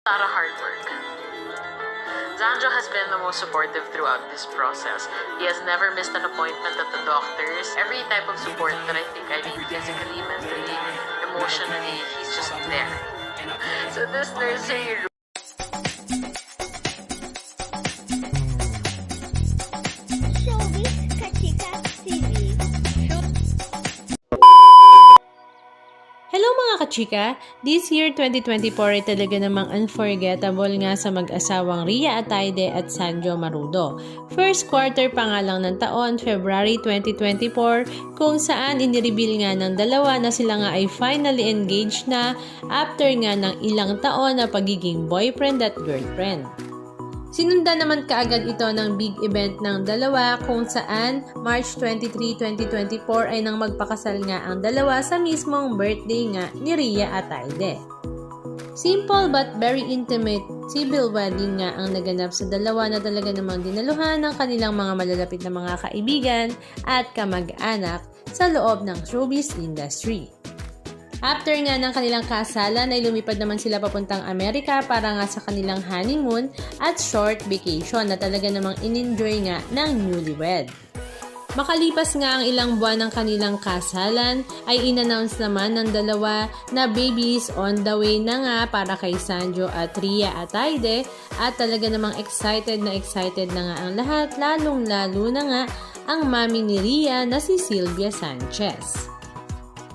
Not a hard work. Zanjo has been the most supportive throughout this process. He has never missed an appointment at the doctor's. Every type of support that I think I need, physically, mentally, emotionally, he's just there. So this nursery Showbiz Kachika TV. Hello mga kachika! This year 2024 ay talaga namang unforgettable nga sa mag-asawang Ria Atayde at Sanjo Marudo. First quarter pa nga lang ng taon, February 2024, kung saan inireveal nga ng dalawa na sila nga ay finally engaged na after nga ng ilang taon na pagiging boyfriend at girlfriend. Sinundan naman kaagad ito ng big event ng dalawa kung saan March 23, 2024 ay nang magpakasal nga ang dalawa sa mismong birthday nga ni Ria Atayde. Simple but very intimate civil wedding nga ang naganap sa dalawa na talaga namang dinaluhan ng kanilang mga malalapit na mga kaibigan at kamag-anak sa loob ng showbiz industry. After nga ng kanilang kasalan ay lumipad naman sila papuntang Amerika para nga sa kanilang honeymoon at short vacation na talaga namang in-enjoy nga ng newlywed. Makalipas nga ang ilang buwan ng kanilang kasalan ay in-announce naman ng dalawa na baby is on the way na nga para kay Sanjo at Ria Atayde at talaga namang excited na nga ang lahat, lalong-lalo na nga ang mami ni Ria na si Sylvia Sanchez.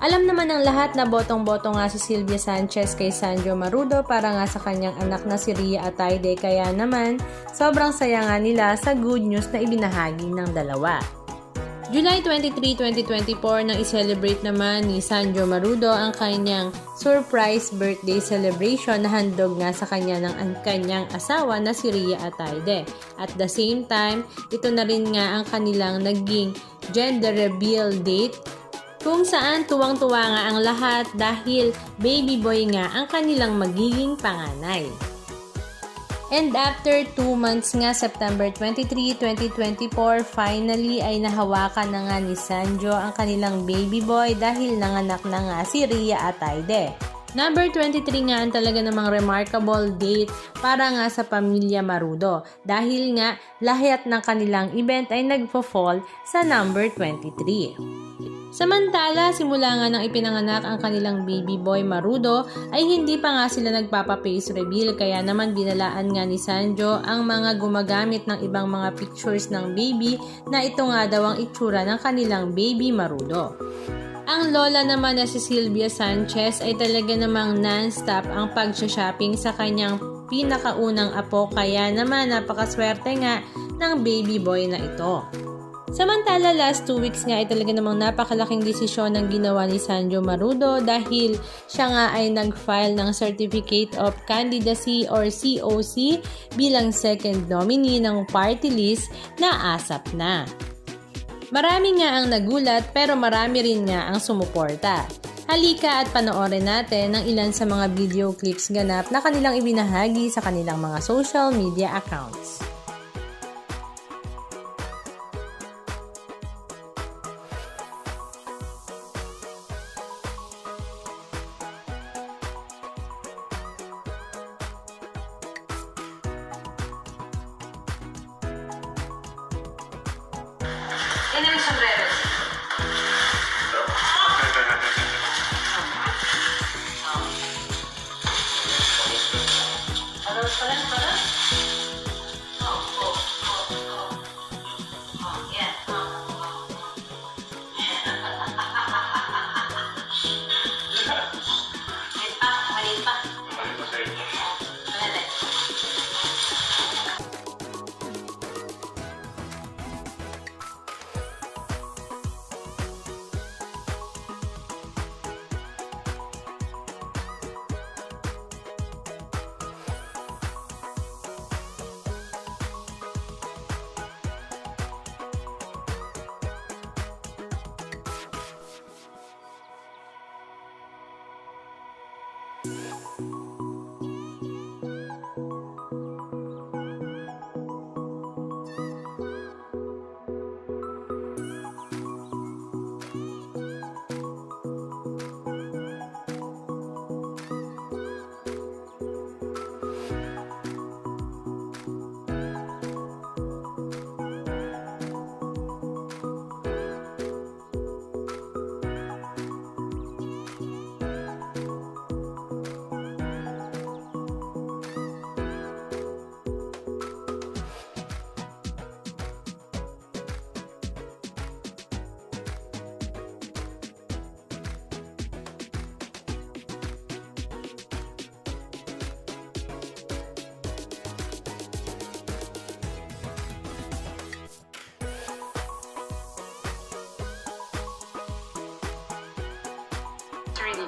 Alam naman ng lahat na botong-boto nga si Sylvia Sanchez kay Sanjo Marudo para nga sa kanyang anak na si Ria Atayde, kaya naman sobrang saya nga nila sa good news na ibinahagi ng dalawa. July 23, 2024 nang i-celebrate naman ni Sanjo Marudo ang kanyang surprise birthday celebration na handog nga sa kanya ng kanyang asawa na si Ria Atayde. At the same time, ito na rin nga ang kanilang naging gender reveal date kung saan tuwang-tuwa nga ang lahat dahil baby boy nga ang kanilang magiging panganay. And after 2 months nga, September 23, 2024, finally ay nahawakan na nga ni Sanjo ang kanilang baby boy dahil nanganak na nga si Ria Atayde. Number 23 nga ang talaga namang remarkable date para nga sa pamilya Marudo dahil nga lahat ng kanilang event ay nagpo-fall sa number 23. Samantala, simula nga nang ipinanganak ang kanilang baby boy Marudo ay hindi pa nga sila nagpapa-face reveal kaya naman binalaan nga ni Sanjo ang mga gumagamit ng ibang mga pictures ng baby na ito nga daw ang itsura ng kanilang baby Marudo. Ang lola naman na si Sylvia Sanchez ay talaga namang non-stop ang pag-shopping sa kanyang pinakaunang apo kaya naman napakaswerte nga ng baby boy na ito. Samantala, last 2 weeks nga ay talaga namang napakalaking desisyon ng ginawa ni Sanjo Marudo dahil siya nga ay nag-file ng Certificate of Candidacy or COC bilang second nominee ng party list na ASAP na. Marami nga ang nagulat pero marami rin nga ang sumuporta. Halika at panoorin natin ang ilan sa mga video clips ganap na kanilang ibinahagi sa kanilang mga social media accounts. Yan yung sombreros. Aros pa lang, para? Yan. Maliit pa. Maliit.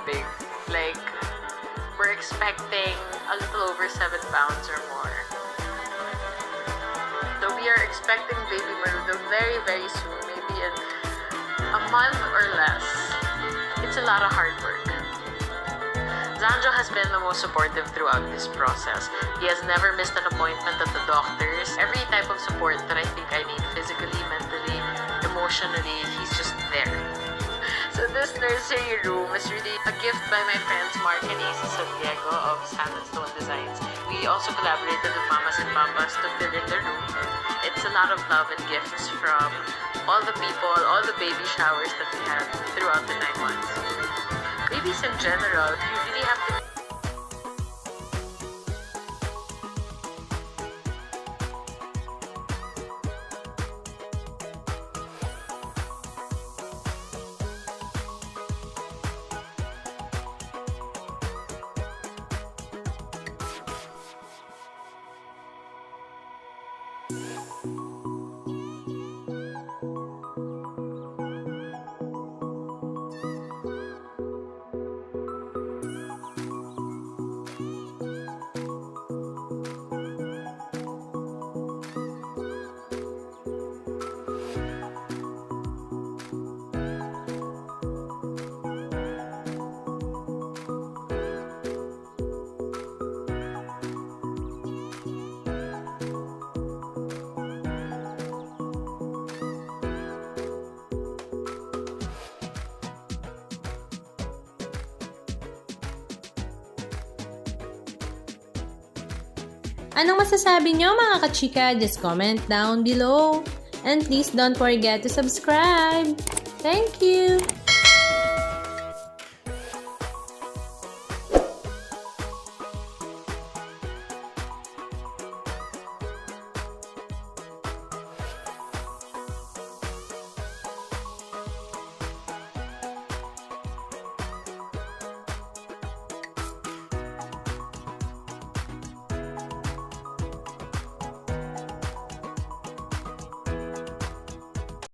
big. Like, we're expecting a little over 7 pounds or more. So we are expecting baby Marudo very, very soon, maybe in a month or less. It's a lot of hard work. Zanjo has been the most supportive throughout this process. He has never missed an appointment at the doctor's. Every type of support that I think I need, physically, mentally, emotionally, he's just there. So this nursery room is really a gift by my friends Mark and Asa San Diego of Sand and Stone Designs. We also collaborated with Mamas and Papas to fill in the room. It's a lot of love and gifts from all the people, all the baby showers that we had throughout the 9 months. Babies in general, you really have to. Anong masasabi nyo mga kachika? Just comment down below. And please don't forget to subscribe. Thank you!